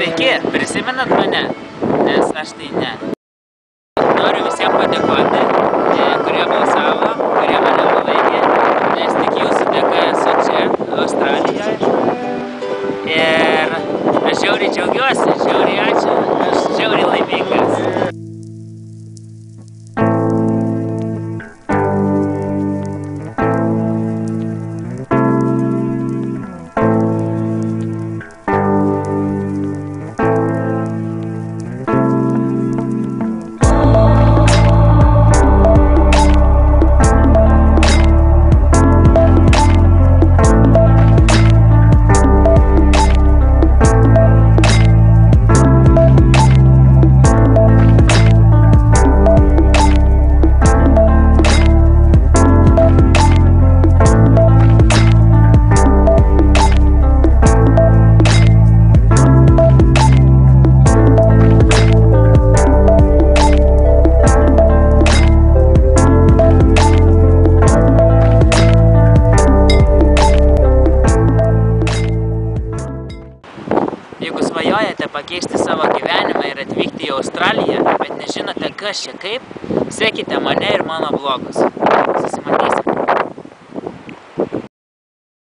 Sveiki, prisimenat mane? Nes aš tai ne. Noriu visiems padėkoti, kurie balsavo, kurie mane palaikė, nes tik jūsų dėka esu čia, Australijoje. Ir aš žiauriai džiaugiuosi, žiauriai ačiū, aš žiauriai laimingas. Jeigu svajojate pakeisti savo gyvenimą ir atvykti į Australiją, bet nežinote kas čia kaip, sekite mane ir mano blogus. Susimatysim.